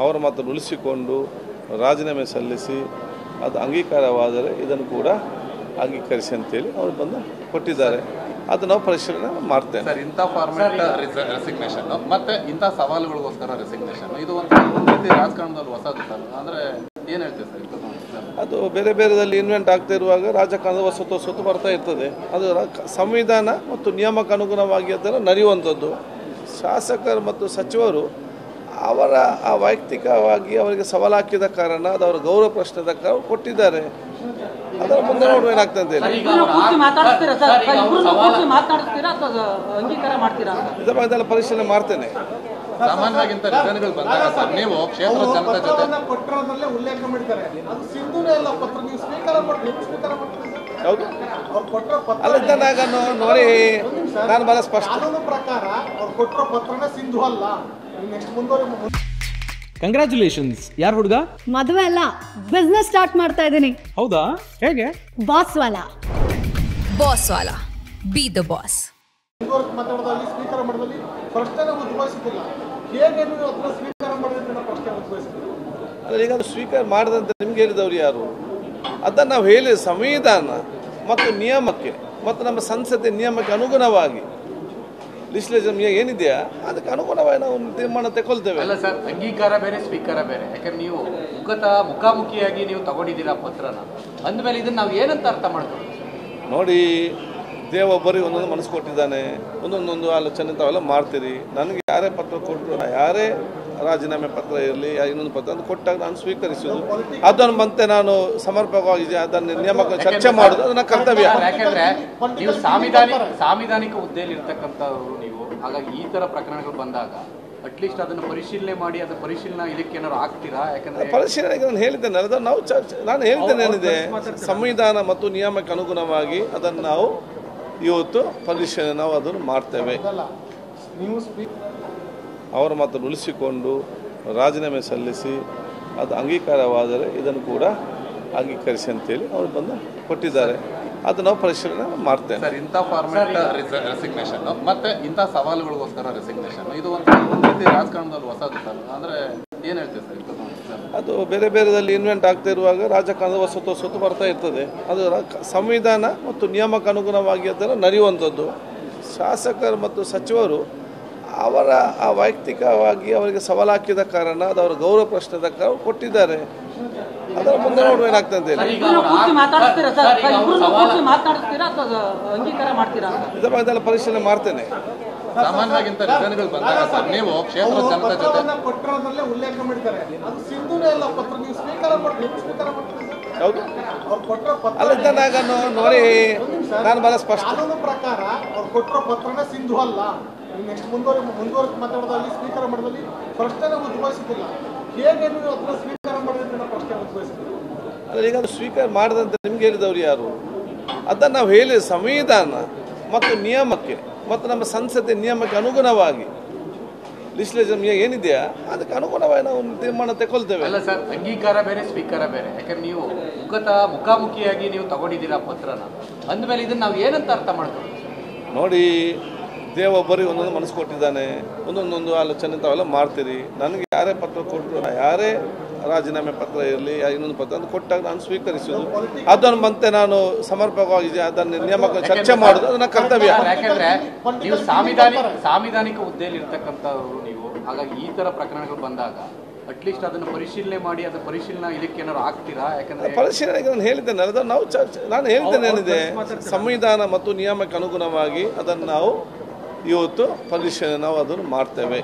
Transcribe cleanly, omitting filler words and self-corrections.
ಅವರ ಮಾತನ್ನು ಉಳಿಸಿಕೊಂಡು ರಾಜೀನಾಮೆ ಸಲ್ಲಿಸಿ ಅದು ಅಂಗೀಕಾರವಾದರೆ ಇದನ್ನು ಕೂಡ ಅಂಗೀಕರಿಸಿ ಅಂತೇಳಿ ಅವರು ಬಂದು ಕೊಟ್ಟಿದ್ದಾರೆ. ಅದು ನಾವು ಪರಿಶೀಲನೆ ಮಾಡ್ತೇವೆ. ಸರ್, ಇಂಥ ಫಾರ್ಮೆಟ್ ರೆಸಿಗ್ನೇಷನ್ ಮತ್ತೆ ಇಂಥ ಸವಾಲುಗಳಿಗೋಸ್ಕರ ರೆಸಿಗ್ನೇಷನ್ ಇದು ಒಂದು ರೀತಿ ರಾಜಕಾರಣದಲ್ಲಿ ಹೊಸದು ಸರ್. ಅಂದರೆ ಏನು ಹೇಳ್ತೀವಿ ಸರ್? ಅದು ಬೇರೆ ಬೇರೆದಲ್ಲಿ ಇನ್ವೆಂಟ್ ಆಗ್ತಾ ಇರುವಾಗ ರಾಜಕಾರಣದ ಹೊಸತು ಬರ್ತಾ ಇರ್ತದೆ. ಅದು ಸಂವಿಧಾನ ಮತ್ತು ನಿಯಮಕ್ಕೆ ಅನುಗುಣವಾಗಿ ಅದನ್ನು ನಡೆಯುವಂಥದ್ದು. ಶಾಸಕರು ಮತ್ತು ಸಚಿವರು ಅವರ ವೈಯಕ್ತಿಕವಾಗಿ ಅವರಿಗೆ ಸವಾಲು ಹಾಕಿದ ಕಾರಣ ಅದು ಅವರ ಗೌರವ ಪ್ರಶ್ನೆದ ಕಾರಣ ಕೊಟ್ಟಿದ್ದಾರೆ. ಅದರ ಮುಂದೆ ನೋಡುವ ಏನಾಗ್ತದೆ ಅಂತ ಹೇಳಿ ಇದರ ಬಗ್ಗೆ ಪರಿಶೀಲನೆ ಮಾಡ್ತೇನೆ. ಸಾಮಾನ್ಯವಾಗಿ ಬಂದಾಗ ಸರ್ ನೀವು ಕ್ಷೇತ್ರ ಜನತೆ ಜೊತೆ ಉಲ್ಲೇಖ ಮಾಡಿದ್ದಾರೆ. ಹೌದು ಅಲ್ಲಿದ್ದಾಗ ನೋಡಿ ನಾನು ಬಹಳ ಸ್ಪಷ್ಟ ಪ್ರಕಾರ ಅವ್ರು ಕೊಟ್ಟಿರೋ ಪತ್ರನೇ ಸಿಂಧು ಅಲ್ಲ. ಕಂಗ್ರ್ಯಾಚುಲೇಷನ್ಸ್. ಯಾರು ಹುಡುಗ? ಮದುವೆ ಅಲ್ಲ, ಬಿಸ್ನೆಸ್ ಸ್ಟಾರ್ಟ್ ಮಾಡ್ತಾ ಇದ್ದೀನಿ. ಹೌದಾ? ಹೇಗೆ? ಬಾಸ್ ವಾಲಾ. ಬಾಸ್ ವಾಲಾ, ಬಿ ದ ಬಾಸ್. ಮಾತಾಡೋದಲ್ಲಿ ಸ್ವೀಕಾರ ಮಾಡೋದಲ್ಲಿ ಪ್ರಶ್ನೆ ಉದ್ಭವಿಸುತ್ತಿಲ್ಲ. ಹೇಗೆ ನೀವು ಅದನ್ನ ಸ್ವೀಕಾರ ಮಾಡಿದ್ರೆ ಪ್ರಶ್ನೆ ಉದ್ಭವಿಸುತ್ತಿಲ್ಲ? ಅಲ್ಲ, ಈಗ ಅದು ಸ್ವೀಕಾರ ಮಾಡದಂತೆ ನಿಮ್ಗೆ ಹೇಳಿದವರು ಯಾರು? ಅದನ್ನು ನಾವು ಹೇಳಿ ಸಂವಿಧಾನ ಮತ್ತು ನಿಯಮಕ್ಕೆ ಮತ್ತು ನಮ್ಮ ಸಂಸದೆ ನಿಯಮಕ್ಕೆ ಅನುಗುಣವಾಗಿ ಲಿಸ್ಲೇಷನ್ ಏನಿದೆಯಾ ಅದಕ್ಕೆ ಅನುಗುಣವಾಗಿ ನಾವು ತೀರ್ಮಾನ ತಗೊಳ್ತೇವೆ. ಅಲ್ಲ ಸರ್, ಅಂಗೀಕಾರ ಬೇರೆ ಸ್ವೀಕಾರ ಬೇರೆ. ಯಾಕಂದ್ರೆ ನೀವು ಮುಖಾಮುಖಿಯಾಗಿ ನೀವು ತಗೊಂಡಿದ್ದೀರಾ ಪತ್ರನ ಅಂದಮೇಲೆ ಇದನ್ನ ನಾವು ಏನಂತ ಅರ್ಥ ಮಾಡ್ತೀವಿ? ನೋಡಿ, ದೇವೊಬ್ಬರಿಗೆ ಒಂದೊಂದು ಮನಸ್ಸು ಕೊಟ್ಟಿದ್ದಾನೆ, ಒಂದೊಂದೊಂದು ಆಲೋಚನೆ ತಾವೆಲ್ಲ ಮಾಡ್ತೀರಿ. ನನಗೆ ಯಾರೇ ಪತ್ರ ಕೊಟ್ಟರು, ಯಾರೇ ರಾಜೀನಾಮೆ ಪತ್ರ ಇರಲಿ ಇನ್ನೊಂದು ಪತ್ರ ಅಂತ ಕೊಟ್ಟಾಗ ನಾನು ಸ್ವೀಕರಿಸುವುದು. ಅದನ್ನು ಮತ್ತೆ ನಾನು ಸಮರ್ಪಕವಾಗಿ ಅದನ್ನು ನಿಯಮಕ್ಕೆ ಚರ್ಚೆ ಮಾಡೋದು ಅದನ್ನ ಕರ್ತವ್ಯ. ಯಾಕಂದ್ರೆ ನೀವು ಸಾಂವಿಧಾನಿಕ ಹುದ್ದೆಯಲ್ಲಿ ಇರ್ತಕ್ಕಂಥವ್ರು ನೀವು. ಹಾಗಾಗಿ ಈ ತರ ಪ್ರಕರಣಗಳು ಬಂದಾಗ ಅಟ್ಲೀಸ್ಟ್ ಅದನ್ನು ಪರಿಶೀಲನೆ ಮಾಡಿ ಅದು ಪರಿಶೀಲನಾ ಇದಕ್ಕೆ ಏನಾದ್ರು ಆಗ್ತೀರಾ? ಯಾಕಂದ್ರೆ ಪರಿಶೀಲನೆಗೆ ನಾನು ಹೇಳಿದ್ದೇನೆ, ಅದನ್ನು ನಾವು ನಾನು ಹೇಳ್ತೇನೆ ಏನಿದೆ ಸಂವಿಧಾನ ಮತ್ತು ನಿಯಮಕ್ಕೆ ಅನುಗುಣವಾಗಿ ಅದನ್ನು ನಾವು ಇವತ್ತು ಪರಿಶೀಲನೆ ನಾವು ಅದನ್ನು ಮಾಡ್ತೇವೆ. ಅವರ ಮಾತನ್ನು ಉಳಿಸಿಕೊಂಡು ರಾಜೀನಾಮೆ ಸಲ್ಲಿಸಿ ಅದು ಅಂಗೀಕಾರವಾದರೆ ಇದನ್ನು ಕೂಡ ಅಂಗೀಕರಿಸಿ ಅಂತೇಳಿ ಅವರು ಬಂದು ಕೊಟ್ಟಿದ್ದಾರೆ. ಅದು ನಾವು ಪರಿಶೀಲನೆ ಮಾಡ್ತೇವೆ. ಸರ್, ಇಂಥ ಫಾರ್ಮೆಟ್ ರೆಸಿಗ್ನೇಷನ್ ಮತ್ತೆ ಇಂಥ ಸವಾಲುಗಳಿಗೋಸ್ಕರ ರೆಸಿಗ್ನೇಷನ್ ಇದು ಒಂದು ರೀತಿ ರಾಜಕಾರಣದಲ್ಲಿ ಹೊಸದು ಸರ್. ಅಂದರೆ ಏನು ಹೇಳ್ತೀವಿ ಸರ್? ಅದು ಬೇರೆ ಬೇರೆದಲ್ಲಿ ಇನ್ವೆಂಟ್ ಆಗ್ತಾ ಇರುವಾಗ ರಾಜಕಾರಣದ ಹೊಸತು ಬರ್ತಾ ಇರ್ತದೆ. ಅದು ಸಂವಿಧಾನ ಮತ್ತು ನಿಯಮಕ್ಕೆ ಅನುಗುಣವಾಗಿ ಅದನ್ನು ನಡೆಯುವಂಥದ್ದು. ಶಾಸಕರು ಮತ್ತು ಸಚಿವರು ಅವರ ವೈಯಕ್ತಿಕವಾಗಿ ಅವರಿಗೆ ಸವಾಲು ಹಾಕಿದ ಕಾರಣ ಅದು ಅವರ ಗೌರವ ಪ್ರಶ್ನೆದ ಕಾರಣ ಕೊಟ್ಟಿದ್ದಾರೆ. ಅದರ ಮುಂದೆ ನೋಡುವ ಏನಾಗ್ತದೆ ಅಂತ ಹೇಳಿ ಇದರ ಬಗ್ಗೆ ಪರಿಶೀಲನೆ ಮಾಡ್ತೇನೆ. ಸಾಮಾನ್ಯವಾಗಿ ಬಂದಾಗ ಸರ್ ನೀವು ಕ್ಷೇತ್ರ ಜನತೆ ಜೊತೆ ಪತ್ರದಲ್ಲೇ ಉಲ್ಲೇಖ ಮಾಡಿದ್ದಾರೆ. ಅದು ಸಿಂಧುನೇ ಅಲ್ಲ ಪತ್ರ, ನೀವು ಸ್ವೀಕಾರ ಮಾಡ್ತೀವಿ. ಹೌದು ಅಲ್ಲಿದ್ದಾಗ ನೋಡಿ ನಾನು ಬಹಳ ಸ್ಪಷ್ಟ ಪ್ರಕಾರ ಅವ್ರು ಕೊಟ್ಟಿರೋ ಪತ್ರನೇ ಸಿಂಧು ಅಲ್ಲ. ನೆಕ್ಸ್ಟ್ ಮುಂದುವರೆದು ಮಾತಾಡೋದಲ್ಲಿ ಸ್ವೀಕಾರ ಮಾಡೋದಲ್ಲಿ ಪ್ರಶ್ನೆ ಉದ್ಭವಿಸುತ್ತಿಲ್ಲ. ಹೇಗೆ ನೀವು ಅದನ್ನ ಸ್ವೀಕಾರ ಮಾಡಿದ್ರೆ ಪ್ರಶ್ನೆ ಉದ್ಭವಿಸುತ್ತಿಲ್ಲ? ಅಲ್ಲ, ಈಗ ಅದು ಸ್ವೀಕಾರ ಮಾಡದಂತೆ ನಿಮ್ಗೆ ಹೇಳಿದವರು ಯಾರು? ಅದನ್ನು ನಾವು ಹೇಳಿ ಸಂವಿಧಾನ ಮತ್ತು ನಿಯಮಕ್ಕೆ ಮತ್ತು ನಮ್ಮ ಸಂಸದೆ ನಿಯಮಕ್ಕೆ ಅನುಗುಣವಾಗಿ ಲಿಸ್ಲೇಷನ್ ಏನಿದೆಯಾ ಅದಕ್ಕೆ ಅನುಗುಣವಾಗಿ ನಾವು ತೀರ್ಮಾನ ತಗೊಳ್ತೇವೆ. ಅಲ್ಲ ಸರ್, ಅಂಗೀಕಾರ ಬೇರೆ ಸ್ವೀಕಾರ ಬೇರೆ. ಯಾಕಂದ್ರೆ ನೀವು ಮುಖಾಮುಖಿಯಾಗಿ ನೀವು ತಗೊಂಡಿದ್ದೀರಾ ಪತ್ರನ ಅಂದಮೇಲೆ ಇದನ್ನ ನಾವು ಏನಂತ ಅರ್ಥ ಮಾಡ್ತೀವಿ? ನೋಡಿ, ದೇವೊಬ್ಬರಿಗೆ ಒಂದೊಂದು ಮನಸ್ಸು ಕೊಟ್ಟಿದ್ದಾನೆ, ಒಂದೊಂದೊಂದು ಆಲೋಚನೆ ತಾವೆಲ್ಲ ಮಾಡ್ತೀರಿ. ನನಗೆ ಯಾರೇ ಪತ್ರ ಕೊಟ್ಟರು, ಯಾರೇ ರಾಜೀನಾಮೆ ಪತ್ರ ಇರಲಿ ಇನ್ನೊಂದು ಪತ್ರ ಅಂತ ಕೊಟ್ಟಾಗ ನಾನು ಸ್ವೀಕರಿಸುವುದು. ಅದನ್ನು ಮತ್ತೆ ನಾನು ಸಮರ್ಪಕವಾಗಿ ಅದನ್ನು ನಿಯಮಕ್ಕೆ ಚರ್ಚೆ ಮಾಡೋದು ಅದನ್ನ ಕರ್ತವ್ಯ. ಯಾಕಂದ್ರೆ ನೀವು ಸಾಂವಿಧಾನಿಕ ಹುದ್ದೆಯಲ್ಲಿ ಇರ್ತಕ್ಕಂಥವ್ರು ನೀವು. ಹಾಗಾಗಿ ಈ ತರ ಪ್ರಕರಣಗಳು ಬಂದಾಗ ಅಟ್ಲೀಸ್ಟ್ ಅದನ್ನು ಪರಿಶೀಲನೆ ಮಾಡಿ ಅದು ಪರಿಶೀಲನಾ ಇದಕ್ಕೆ ಏನಾದ್ರು ಆಗ್ತೀರಾ? ಯಾಕಂದ್ರೆ ಪರಿಶೀಲನೆಗೆ ನಾನು ಹೇಳಿದ್ದೇನೆ, ಅದನ್ನು ನಾವು ನಾನು ಹೇಳ್ತೇನೆ ಏನಿದೆ ಸಂವಿಧಾನ ಮತ್ತು ನಿಯಮಕ್ಕೆ ಅನುಗುಣವಾಗಿ ಅದನ್ನು ನಾವು ಇವತ್ತು ಪರಿಶೀಲನೆ ನಾವು ಅದನ್ನು ಮಾಡ್ತೇವೆ.